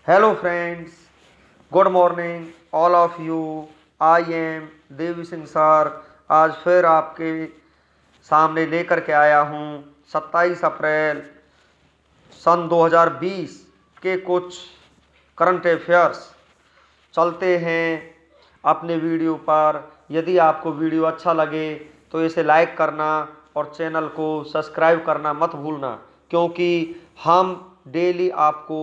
Hello friends, good morning all of you. I am Devi Singh sir. आज फिर आपके सामने लेकर के आया हूँ 27 अप्रैल सन 2020 के कुछ करंट अफेयर्स। चलते हैं अपने वीडियो पर। यदि आपको वीडियो अच्छा लगे तो इसे लाइक करना और चैनल को सब्सक्राइब करना मत भूलना, क्योंकि हम डेली आपको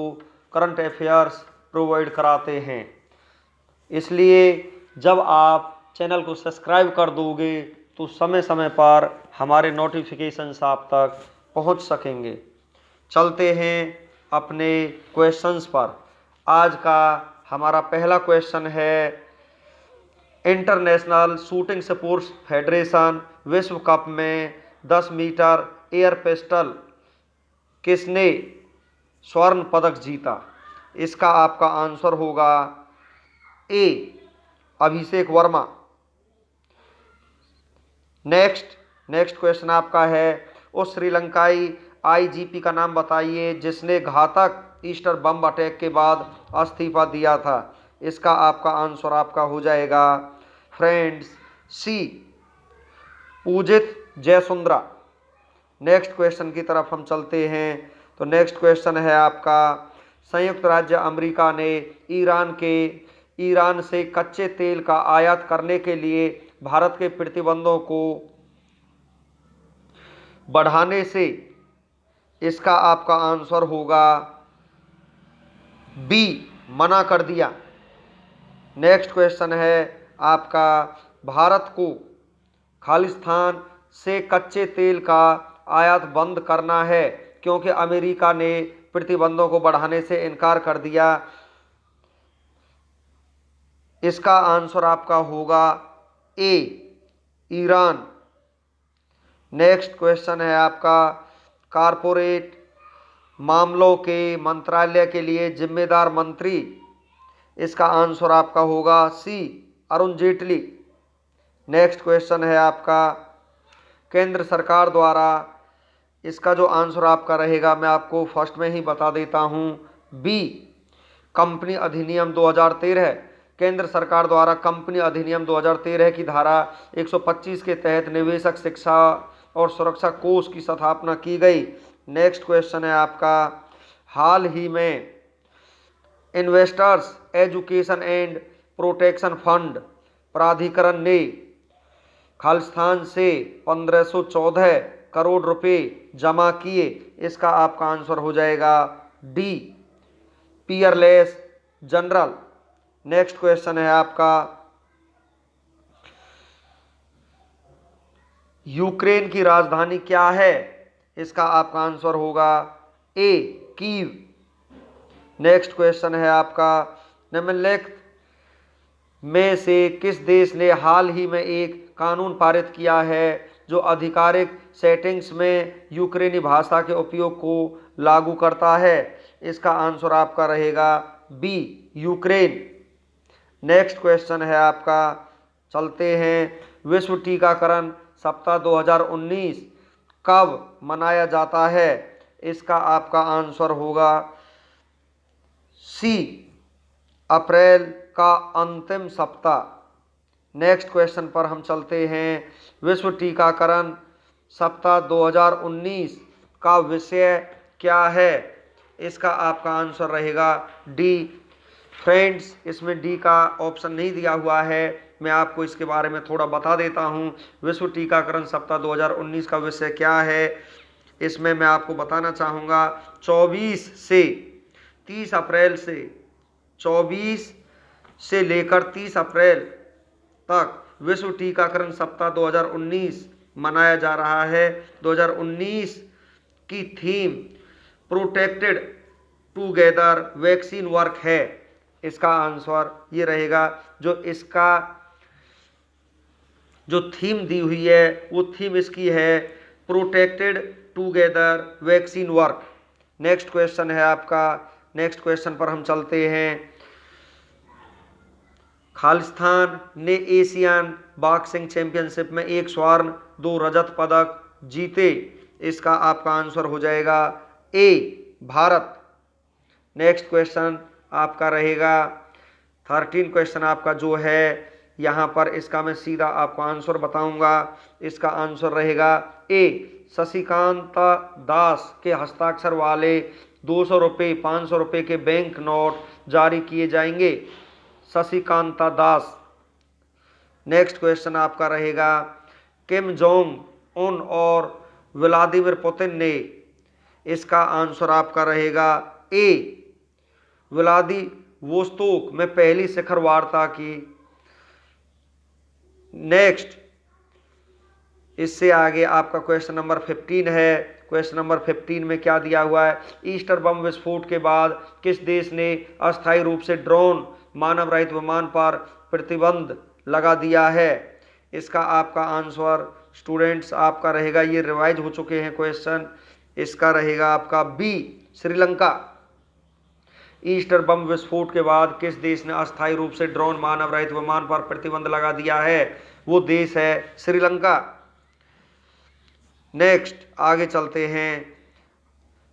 करंट अफेयर्स प्रोवाइड कराते हैं। इसलिए जब आप चैनल को सब्सक्राइब कर दोगे तो समय समय पर हमारे नोटिफिकेशंस आप तक पहुंच सकेंगे। चलते हैं अपने क्वेश्चंस पर। आज का हमारा पहला क्वेश्चन है, इंटरनेशनल शूटिंग स्पोर्ट्स फेडरेशन विश्व कप में 10 मीटर एयर पिस्टल किसने स्वर्ण पदक जीता? इसका आपका आंसर होगा ए, अभिषेक वर्मा। नेक्स्ट क्वेश्चन आपका है, उस श्रीलंकाई आईजीपी का नाम बताइए जिसने घातक ईस्टर बम अटैक के बाद इस्तीफा दिया था। इसका आपका आंसर आपका हो जाएगा फ्रेंड्स सी, पूजित जयसुंदरा। नेक्स्ट क्वेश्चन की तरफ हम चलते हैं। तो नेक्स्ट क्वेश्चन है आपका, संयुक्त राज्य अमेरिका ने ईरान से कच्चे तेल का आयात करने के लिए भारत के प्रतिबंधों को बढ़ाने से इसका आपका आंसर होगा बी, मना कर दिया। नेक्स्ट क्वेश्चन है आपका, भारत को खालिस्तान से कच्चे तेल का आयात बंद करना है क्योंकि अमेरिका ने प्रतिबंधों को बढ़ाने से इनकार कर दिया। इसका आंसर आपका होगा ए, ईरान। नेक्स्ट क्वेश्चन है आपका, कारपोरेट मामलों के मंत्रालय के लिए जिम्मेदार मंत्री। इसका आंसर आपका होगा सी, अरुण जेटली। नेक्स्ट क्वेश्चन है आपका, केंद्र सरकार द्वारा, इसका जो आंसर आपका रहेगा मैं आपको फर्स्ट में ही बता देता हूं, बी, कंपनी अधिनियम 2013। केंद्र सरकार द्वारा कंपनी अधिनियम 2013 की धारा 125 के तहत निवेशक शिक्षा और सुरक्षा कोष की स्थापना की गई। नेक्स्ट क्वेश्चन है आपका, हाल ही में investors education and protection fund प्राधिकरण ने खालिस्तान से 1514 करोड़ रुपए जमा किए। इसका आपका आंसर हो जाएगा D, Peerless general. Next question है आपका, यूक्रेन की राजधानी क्या है? इसका आपका आंसर होगा ए, कीव। नेक्स्ट क्वेश्चन है आपका, निम्नलिखित में से किस देश ने हाल ही में एक कानून पारित किया है जो आधिकारिक सेटिंग्स में यूक्रेनी भाषा के उपयोग को लागू करता है? इसका आंसर आपका रहेगा बी, यूक्रेन। नेक्स्ट क्वेश्चन है आपका, चलते हैं, विश्व टीकाकरण सप्ताह 2019 कब मनाया जाता है? इसका आपका आंसर होगा सी, अप्रैल का अंतिम सप्ताह। नेक्स्ट क्वेश्चन पर हम चलते हैं, विश्व टीकाकरण सप्ताह 2019 का विषय क्या है? इसका आपका आंसर रहेगा डी। फ्रेंड्स, इसमें डी का ऑप्शन नहीं दिया हुआ है, मैं आपको इसके बारे में थोड़ा बता देता हूं। विश्व टीकाकरण सप्ताह 2019 का विषय क्या है, इसमें मैं आपको बताना चाहूँगा, 24 से 30 अप्रैल से 24 से लेकर 30 अप्रैल तक विश्व टीकाकरण सप्ताह 2019 मनाया जा रहा है। 2019 की theme protected together vaccine work है। इसका आंसर ये रहेगा, जो थीम दी हुई है वो थीम इसकी है protected together vaccine work. Next question है आपका, नेक्स्ट क्वेश्चन पर हम चलते हैं, खालिस्तान ने एशियन बॉक्सिंग चैंपियनशिप में 1 स्वर्ण 2 रजत पदक जीते। इसका आपका आंसर हो जाएगा ए, भारत। नेक्स्ट क्वेश्चन आपका रहेगा 13 क्वेश्चन आपका जो है यहाँ पर इसका मैं सीधा आपको आंसर बताऊंगा। इसका आंसर रहेगा ए, शशिकांत दास के हस्ताक्षर वाले 200 रुपये 500 रुपये के बैंक नोट जारी किए जाएंगे। शशिकांत दास। नेक्स्ट क्वेश्चन आपका रहेगा किम जोंग उन और व्लादिमीर पुतिन ने। इसका आंसर आपका रहेगा ए, व्लादिवोस्तोक में पहली शिखर वार्ता की। नेक्स्ट इससे आगे आपका क्वेश्चन नंबर 15 है। क्वेश्चन नंबर 15 में क्या दिया हुआ है, ईस्टर बम विस्फोट के बाद किस देश ने अस्थायी रूप से ड्रोन मानव रहित विमान पर प्रतिबंध लगा दिया है। इसका आपका आंसर स्टूडेंट्स आपका रहेगा, ये रिवाइज हो चुके हैं क्वेश्चन, इसका रहेगा आपका बी, श्रीलंका। ईस्टर बम विस्फोट के बाद किस देश ने अस्थायी रूप से ड्रोन मानव रहित विमान पर प्रतिबंध लगा दिया है, वो देश है श्रीलंका। नेक्स्ट आगे चलते हैं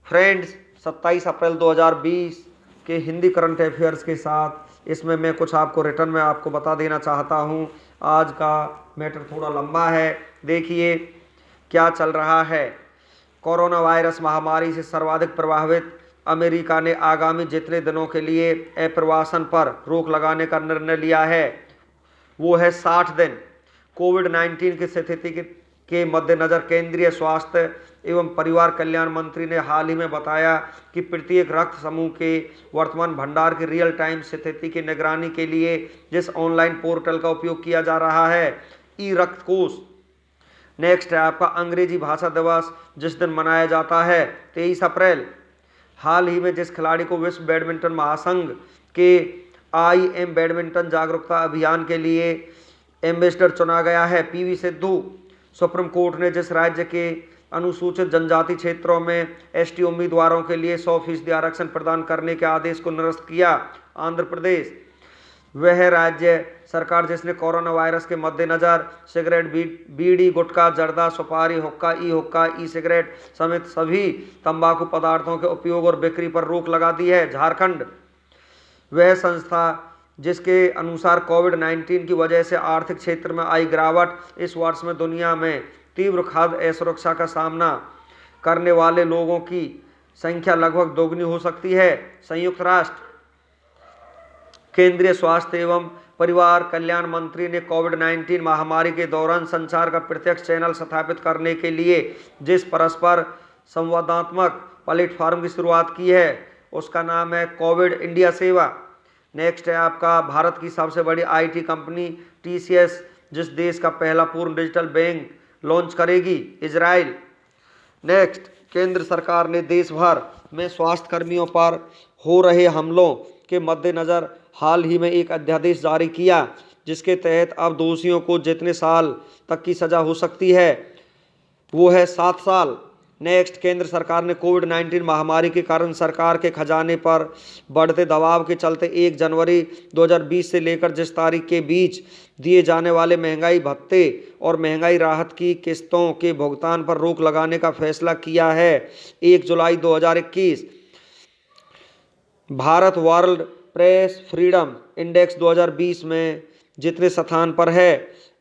फ्रेंड्स, 27 अप्रैल 2020 के हिंदी करंट अफेयर्स के साथ इसमें मैं कुछ आपको रिटर्न में आपको बता देना चाहता हूं। आज का मैटर थोड़ा लंबा है, देखिए क्या चल रहा है। कोरोना वायरस महामारी से सर्वाधिक प्रभावित अमेरिका ने आगामी जितने दिनों के लिए अप्रवासन पर रोक लगाने का निर्णय लिया है वो है 60 दिन। कोविड-19 की स्थिति के मद्देनजर केंद्रीय स्वास्थ्य एवं परिवार कल्याण मंत्री ने हाल ही में बताया कि प्रत्येक रक्त समूह के वर्तमान भंडार की रियल टाइम स्थिति की निगरानी के लिए जिस ऑनलाइन पोर्टल का उपयोग किया जा रहा है, ई रक्त कोष। नेक्स्ट है आपका अंग्रेजी भाषा दिवस, जिस दिन मनाया जाता है 23 अप्रैल। हाल ही में जिस खिलाड़ी को विश्व बैडमिंटन महासंघ के IM बैडमिंटन जागरूकता अभियान के लिए एम्बेसडर चुना गया है, PV सिंधु। सुप्रीम कोर्ट ने जिस राज्य के अनुसूचित जनजाति क्षेत्रों में ST उम्मीदवारों के लिए 100% आरक्षण प्रदान करने के आदेश को निरस्त किया, आंध्र प्रदेश। वह राज्य सरकार जिसने कोरोना वायरस के मद्देनजर सिगरेट, बीड़ी, गुटखा, जर्दा, सुपारी, हुक्का, ई सिगरेट समेत सभी तंबाकू पदार्थों के उपयोग और बिक्री पर रोक लगा दी है, झारखंड। वह संस्था जिसके अनुसार कोविड-19 की वजह से आर्थिक क्षेत्र में आई गिरावट इस वर्ष में दुनिया में तीव्र खाद्य असुरक्षा का सामना करने वाले लोगों की संख्या लगभग दोगुनी हो सकती है, संयुक्त राष्ट्र। केंद्रीय स्वास्थ्य एवं परिवार कल्याण मंत्री ने कोविड-19 महामारी के दौरान संचार का प्रत्यक्ष चैनल स्थापित करने के लिए जिस परस्पर संवादात्मक प्लेटफॉर्म की शुरुआत की है उसका नाम है कोविड इंडिया सेवा। नेक्स्ट है आपका भारत की सबसे बड़ी IT कंपनी TCS जिस देश का पहला पूर्ण डिजिटल बैंक लॉन्च करेगी, इजराइल। नेक्स्ट, केंद्र सरकार ने देश भर में स्वास्थ्य कर्मियों पर हो रहे हमलों के मद्देनजर हाल ही में एक अध्यादेश जारी किया जिसके तहत अब दोषियों को जितने साल तक की सजा हो सकती है वो है 7 साल। नेक्स्ट, केंद्र सरकार ने कोविड-19 महामारी के कारण सरकार के खजाने पर बढ़ते दबाव के चलते 1 जनवरी 2020 से लेकर जिस तारीख के बीच दिए जाने वाले महंगाई भत्ते और महंगाई राहत की किस्तों के भुगतान पर रोक लगाने का फैसला किया है, 1 जुलाई 2021। Bharat world press freedom index 2020 में जितने स्थान पर है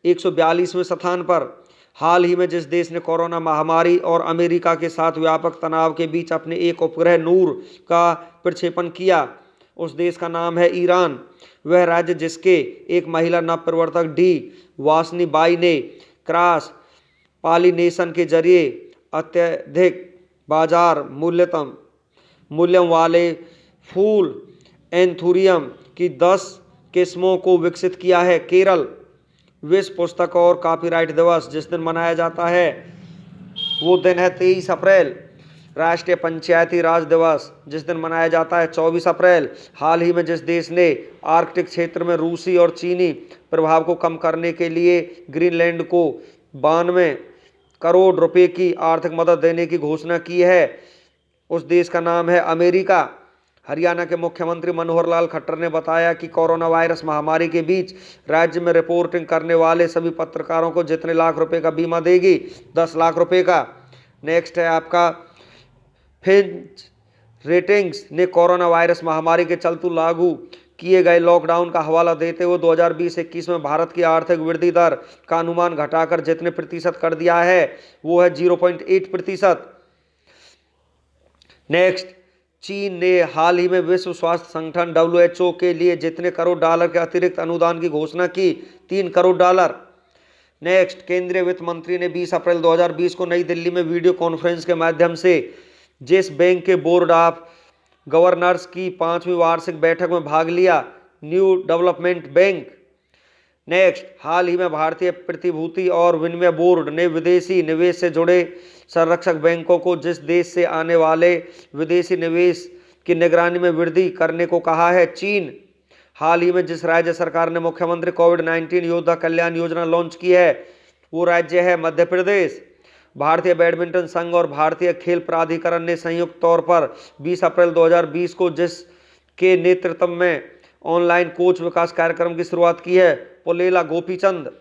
142वें स्थान पर। हाल ही में जिस देश ने कोरोना महामारी और अमेरिका के साथ व्यापक तनाव के बीच अपने एक उपग्रह नूर का प्रक्षेपण किया उस देश का नाम है ईरान। वह राज्य जिसके एक महिला नवप्रवर्तक डी वासनी बाई ने क्रॉस पॉलिनेशन के जरिए अत्यधिक बाजार मूल्यों वाले फूल एंथुरियम की 10 किस्मों को विकसित किया है, केरल। विश्व पुस्तक और कॉपीराइट दिवस जिस दिन मनाया जाता है वो दिन है 23 अप्रैल। राष्ट्रीय पंचायती राज दिवस जिस दिन मनाया जाता है 24 अप्रैल। हाल ही में जिस देश ने आर्कटिक क्षेत्र में रूसी और चीनी प्रभाव को कम करने के लिए ग्रीनलैंड को 92 करोड़ रुपए की आर्थिक मदद देने की घोषणा की है उस देश का नाम है अमेरिका। हरियाणा के मुख्यमंत्री मनोहर लाल खट्टर ने बताया कि कोरोना वायरस महामारी के बीच राज्य में रिपोर्टिंग करने वाले सभी पत्रकारों को जितने लाख रुपए का बीमा देगी 10 लाख रुपए का। नेक्स्ट है आपका फिंच रेटिंग्स ने कोरोना वायरस महामारी के चलते लागू किए गए लॉकडाउन का हवाला देते हुए 2020-21 में भारत की आर्थिक वृद्धि दर का अनुमान घटाकर जितने प्रतिशत कर दिया है वो है 0.8%। नेक्स्ट, चीन ने हाल ही में विश्व स्वास्थ्य संगठन WHO के लिए जितने करोड़ डॉलर के अतिरिक्त अनुदान की घोषणा की, 3 करोड़ डॉलर। नेक्स्ट, केंद्रीय वित्त मंत्री ने 20 अप्रैल 2020 को नई दिल्ली में वीडियो कॉन्फ्रेंस के माध्यम से जिस बैंक के बोर्ड ऑफ गवर्नर्स की 5वीं वार्षिक बैठक में भाग लिया, न्यू डेवलपमेंट बैंक। नेक्स्ट, हाल ही में भारतीय प्रतिभूति और विनिमय बोर्ड ने विदेशी निवेश से जुड़े संरक्षक बैंकों को जिस देश से आने वाले विदेशी निवेश की निगरानी में वृद्धि करने को कहा है, चीन। हाल ही में जिस राज्य सरकार ने मुख्यमंत्री कोविड-19 योद्धा कल्याण योजना लॉन्च की है वो राज्य है मध्य प्रदेश। भारतीय बैडमिंटन संघ और भारतीय खेल प्राधिकरण ने संयुक्त तौर पर 20 अप्रैल 2020 को जिसके नेतृत्व में ऑनलाइन कोच विकास कार्यक्रम की शुरुआत की है, पुलेला गोपीचंद।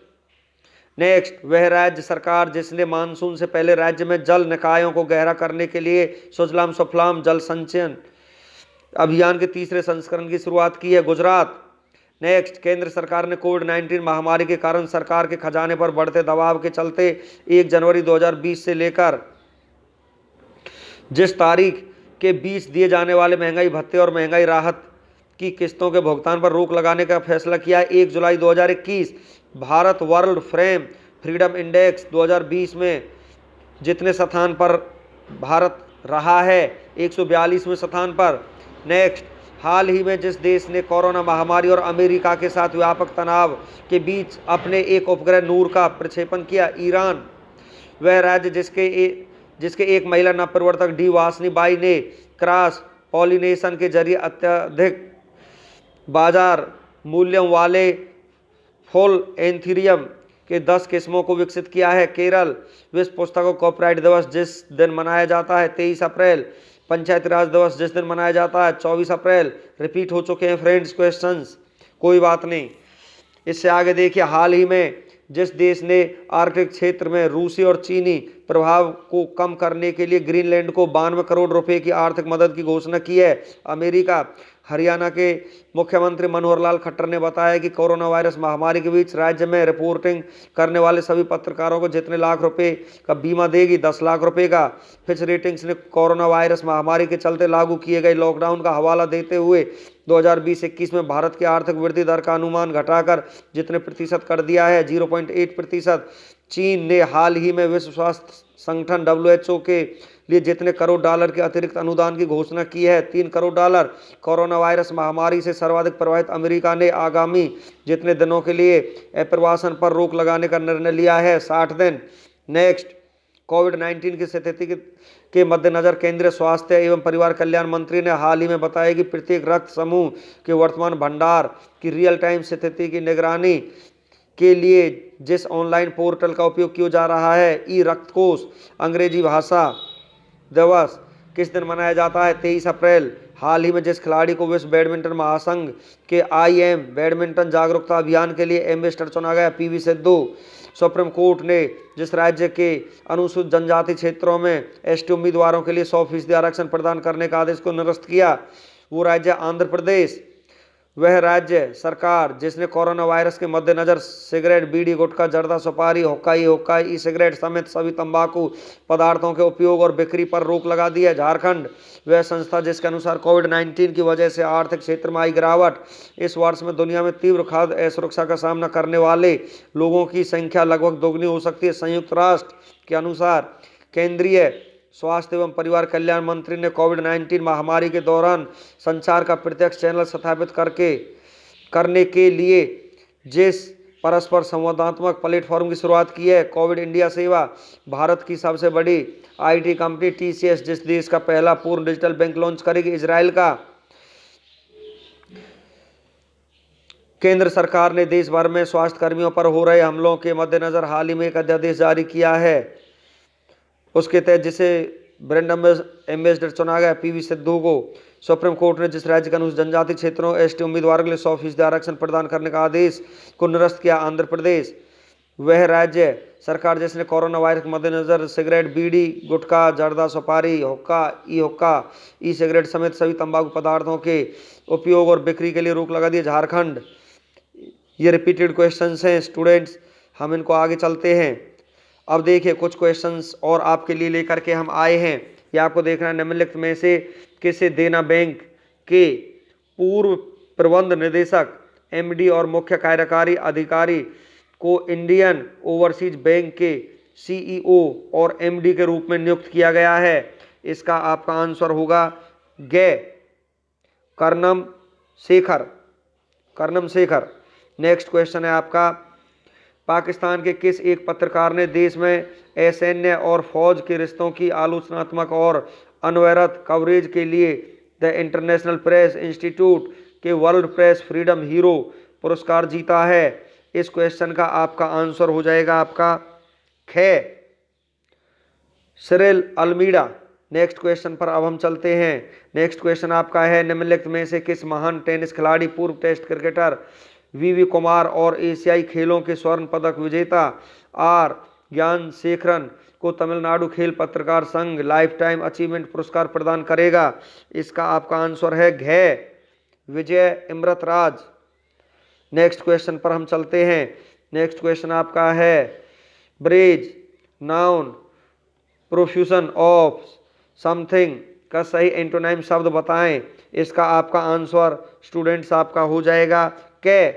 नेक्स्ट, वह राज्य सरकार जिसने मानसून से पहले राज्य में जल निकायों को गहरा करने के लिए सुजलाम सुफलाम जल संचयन अभियान के तीसरे संस्करण की शुरुआत की है, गुजरात। नेक्स्ट, केंद्र सरकार ने कोविड-19 महामारी के कारण सरकार के खजाने पर बढ़ते दबाव के चलते 1 जनवरी 2020 से लेकर जिस तारीख के बीच दिए जाने वाले महंगाई भत्ते और महंगाई राहत की किस्तों के भुगतान पर रोक लगाने का फैसला किया। 1 जुलाई 2021 Bharat world frame freedom index 2020 में जितने स्थान पर भारत रहा है, 142वें स्थान पर। नेक्स्ट, हाल ही में जिस देश ने कोरोना महामारी और अमेरिका के साथ व्यापक तनाव के बीच अपने एक उपग्रह नूर का प्रक्षेपण किया, ईरान। वह राज्य जिसके एक महिला नवप्रवर्तक डी वासनी बाई ने क्रॉस पॉलिनेशन के जरिए अत्यधिक बाजार मूल्यों वाले फॉल एंथीरियम के 10 किस्मों को विकसित किया है, केरल। विश्व पुस्तकों कॉपीराइट दिवस जिस दिन मनाया जाता है 23 अप्रैल। पंचायती राज दिवस जिस दिन मनाया जाता है 24 अप्रैल। रिपीट हो चुके हैं फ्रेंड्स क्वेश्चंस, कोई बात नहीं। इससे आगे देखिए, हाल ही में जिस देश ने आर्कटिक क्षेत्र में रूसी और चीनी प्रभाव को कम करने के लिए ग्रीनलैंड को 92 करोड़ रुपए की आर्थिक मदद की घोषणा की है, अमेरिका। हरियाणा के मुख्यमंत्री मनोहर लाल खट्टर ने बताया कि कोरोना वायरस महामारी के बीच राज्य में रिपोर्टिंग करने वाले सभी पत्रकारों को जितने लाख रुपए का बीमा देगी, 10 लाख रुपए का। फिच रेटिंग्स ने कोरोना वायरस महामारी के चलते लागू किए गए लॉकडाउन का हवाला देते हुए 2020-21 में भारत की आर्थिक वृद्धि दर का अनुमान घटाकर जितने प्रतिशत कर दिया है, 0.8%। चीन ने हाल ही में विश्व स्वास्थ्य संगठन WHO के लिए जितने करोड़ डॉलर के अतिरिक्त अनुदान की घोषणा की है, 3 करोड़ डॉलर। कोरोना वायरस महामारी से सर्वाधिक प्रभावित अमेरिका ने आगामी जितने दिनों के लिए अप्रवासन पर रोक लगाने का निर्णय लिया है, 60 दिन। नेक्स्ट, कोविड-19 की स्थिति के मद्देनजर केंद्रीय स्वास्थ्य एवं परिवार कल्याण मंत्री ने हाल ही में बताया कि प्रत्येक रक्त समूह के वर्तमान भंडार की रियल टाइम स्थिति की निगरानी के लिए जिस ऑनलाइन पोर्टल का उपयोग किया जा रहा है, ई रक्त कोष अंग्रेजी भाषा दिवस किस दिन मनाया जाता है, 23 अप्रैल। हाल ही में जिस खिलाड़ी को विश्व बैडमिंटन महासंघ के IM बैडमिंटन जागरूकता अभियान के लिए एम्बेसडर चुना गया, PV सिंधु। सुप्रीम कोर्ट ने जिस राज्य के अनुसूचित जनजाति क्षेत्रों में ST उम्मीदवारों के लिए 100% आरक्षण प्रदान करने का आदेश को निरस्त किया, वो राज्य आंध्र प्रदेश। वह राज्य सरकार जिसने कोरोना वायरस के मद्देनजर सिगरेट, बीड़ी, गुटखा, जर्दा, सुपारी, हुक्का, ई सिगरेट समेत सभी तंबाकू पदार्थों के उपयोग और बिक्री पर रोक लगा दी है, झारखंड। वह संस्था जिसके अनुसार कोविड-19 की वजह से आर्थिक क्षेत्र में आई गिरावट इस वर्ष में दुनिया में तीव्र खाद्य असुरक्षा का सामना करने वाले लोगों की संख्या लगभग दोगुनी हो सकती है, संयुक्त राष्ट्र के अनुसार। केंद्रीय स्वास्थ्य एवं परिवार कल्याण मंत्री ने कोविड-19 महामारी के दौरान संचार का प्रत्यक्ष चैनल स्थापित करने के लिए जिस परस्पर संवादात्मक प्लेटफॉर्म की शुरुआत की है, कोविड इंडिया सेवा। भारत की सबसे बड़ी IT कंपनी TCS जिस देश का पहला पूर्ण डिजिटल बैंक लॉन्च करेगी, इजराइल का। केंद्र सरकार ने देश भर में स्वास्थ्य कर्मियों पर हो रहे हमलों के मद्देनजर हाल ही में एक अध्यादेश जारी किया है, उसके तहत जिसे ब्रांड एम्बेसडर चुना गया, PV सिंधु को। सुप्रीम कोर्ट ने जिस राज्य के अनुसूचित जनजाति क्षेत्रों ST उम्मीदवारों के लिए 100% आरक्षण प्रदान करने का आदेश को निरस्त किया, आंध्र प्रदेश। वह राज्य सरकार जिसने कोरोना वायरस के मद्देनजर सिगरेट, बीड़ी, गुटखा, जर्दा, सुपारी, हुक्का, ई सिगरेट समेत सभी तंबाकू पदार्थों के उपयोग और बिक्री के लिए रोक लगा दी। झारखंड। ये रिपीटेड क्वेश्चंस हैं स्टूडेंट्स, हम इनको आगे चलते हैं। अब देखिए कुछ क्वेश्चंस और आपके लिए लेकर के हम आए हैं। ये आपको देखना है, निम्नलिखित में से किसे देना बैंक के पूर्व प्रबंध निदेशक, एमडी और मुख्य कार्यकारी अधिकारी को इंडियन ओवरसीज बैंक के सीईओ और एमडी के रूप में नियुक्त किया गया है? इसका आपका आंसर होगा गे कर्णम शेखर। नेक्स्ट क्वेश्चन है आपका, पाकिस्तान के किस एक पत्रकार ने देश में असैन्य और फौज के रिश्तों की आलोचनात्मक और अनवरत कवरेज के लिए द इंटरनेशनल प्रेस इंस्टीट्यूट के वर्ल्ड प्रेस फ्रीडम हीरो पुरस्कार जीता है? इस क्वेश्चन का आपका आंसर हो जाएगा आपका खे सिरिल अल्मीडा। नेक्स्ट क्वेश्चन पर अब हम चलते हैं। नेक्स्ट क्वेश्चन आपका है, निम्नलिखित में से किस महान टेनिस खिलाड़ी, पूर्व टेस्ट क्रिकेटर वीवी कुमार और एशियाई खेलों के स्वर्ण पदक विजेता आर ज्ञानशेखरन को तमिलनाडु खेल पत्रकार संघ लाइफ टाइम अचीवमेंट पुरस्कार प्रदान करेगा? इसका आपका आंसर है घे विजय इमरतराज। नेक्स्ट क्वेश्चन पर हम चलते हैं। नेक्स्ट क्वेश्चन आपका है, ब्रेज नाउन प्रोफ्यूजन ऑफ समथिंग का सही एंटोनिम शब्द बताएं? इसका आपका आंसर स्टूडेंट्स आपका हो जाएगा के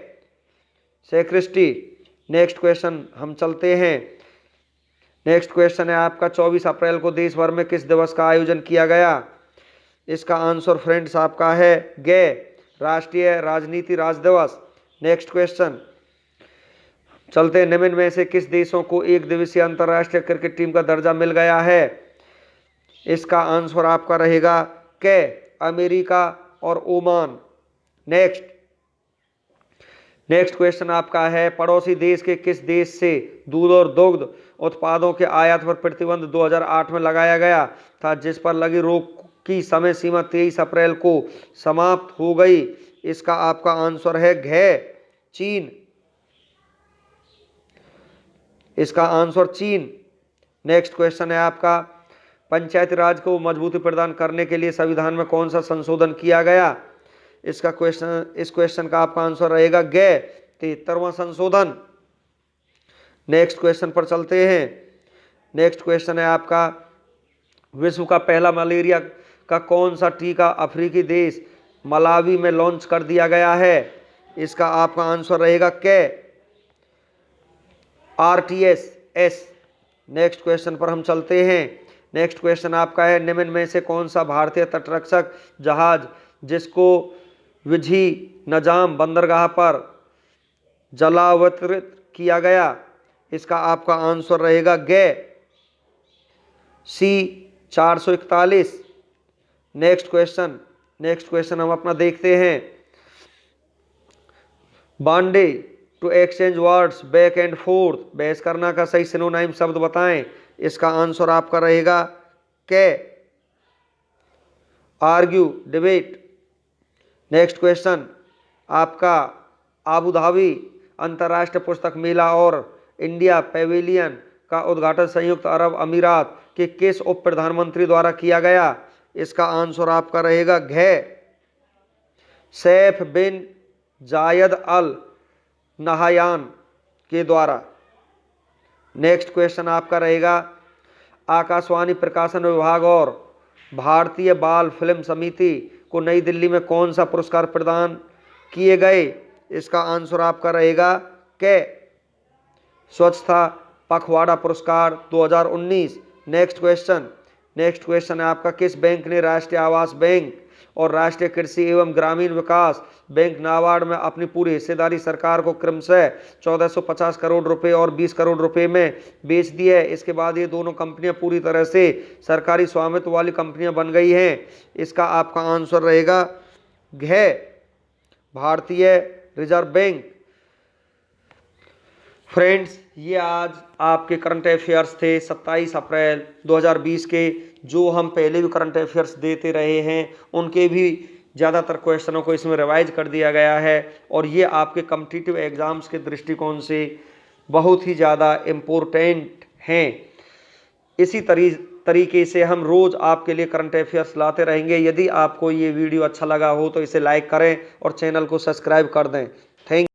सेक्रेस्टी। नेक्स्ट क्वेश्चन हम चलते हैं। नेक्स्ट क्वेश्चन है आपका, 24 अप्रैल को देश भर में किस दिवस का आयोजन किया गया? इसका आंसर फ्रेंड्स आपका है गे राष्ट्रीय राजनीति राज दिवस। नेक्स्ट क्वेश्चन चलते हैं, निम्न में से किस देशों को एक दिवसीय अंतर्राष्ट्रीय क्रिकेट टीम का दर्जा मिल गया है? इसका आंसर आपका रहेगा के अमेरिका और ओमान। नेक्स्ट क्वेश्चन आपका है, पड़ोसी देश के किस देश से दूध और दुग्ध उत्पादों के आयात पर प्रतिबंध 2008 में लगाया गया था, जिस पर लगी रोक की समय सीमा 23 अप्रैल को समाप्त हो गई? इसका आपका आंसर है घे चीन। इसका आंसर चीन। नेक्स्ट क्वेश्चन है आपका, पंचायती राज को मजबूती प्रदान करने के लिए संविधान में कौन सा संशोधन किया गया? इस क्वेश्चन का आपका आंसर रहेगा गे 73वां संशोधन। नेक्स्ट क्वेश्चन पर चलते हैं। नेक्स्ट क्वेश्चन है आपका, विश्व का पहला मलेरिया का कौन सा टीका अफ्रीकी देश मलावी में लॉन्च कर दिया गया है? इसका आपका आंसर रहेगा के RTS-S। नेक्स्ट क्वेश्चन पर हम चलते हैं। नेक्स्ट क्वेश्चन आपका है, निम्न में से कौन सा भारतीय तटरक्षक जहाज जिसको विझी नजाम बंदरगाह पर जलावतरित किया गया? इसका आपका आंसर रहेगा गे C-441। नेक्स्ट क्वेश्चन हम अपना देखते हैं, bandy to exchange words back and forth, बहस करना का सही सिनोनिम शब्द बताएं? इसका आंसर आपका रहेगा के आर्ग्यू डिबेट। नेक्स्ट क्वेश्चन आपका, आबू धाबी अंतर्राष्ट्रीय पुस्तक मेला और इंडिया पेविलियन का उद्घाटन संयुक्त अरब अमीरात के किस उप प्रधानमंत्री द्वारा किया गया? इसका आंसर आपका रहेगा घे सैफ बिन जायद अल नहायान के द्वारा। नेक्स्ट क्वेश्चन आपका रहेगा, आकाशवाणी प्रकाशन विभाग और भारतीय बाल फिल्म समिति को नई दिल्ली में कौन सा पुरस्कार प्रदान किए गए? इसका आंसर आपका रहेगा के स्वच्छता पखवाड़ा पुरस्कार 2019। नेक्स्ट क्वेश्चन है आपका, किस बैंक ने राष्ट्रीय आवास बैंक और राष्ट्रीय कृषि एवं ग्रामीण विकास बैंक नाबार्ड में अपनी पूरी हिस्सेदारी सरकार को क्रमशः 1450 करोड़ रुपए और 20 करोड़ रुपए में बेच दी है? इसके बाद ये दोनों कंपनियां पूरी तरह से सरकारी स्वामित्व वाली कंपनियां बन गई हैं। इसका आपका आंसर रहेगा घे भारतीय रिजर्व बैंक। फ्रेंड्स, ये आज आपके करंट अफेयर्स थे 27 अप्रैल 2020 के, जो हम पहले भी करंट अफेयर्स देते रहे हैं, उनके भी ज़्यादातर क्वेश्चनों को इसमें रिवाइज कर दिया गया है और ये आपके कॉम्पिटिटिव एग्ज़ाम्स के दृष्टिकोण से बहुत ही ज़्यादा इम्पोर्टेंट हैं। इसी तरीके से हम रोज़ आपके लिए करंट अफेयर्स लाते रहेंगे। यदि आपको ये वीडियो अच्छा लगा हो तो इसे लाइक करें और चैनल को सब्सक्राइब कर दें। थैंक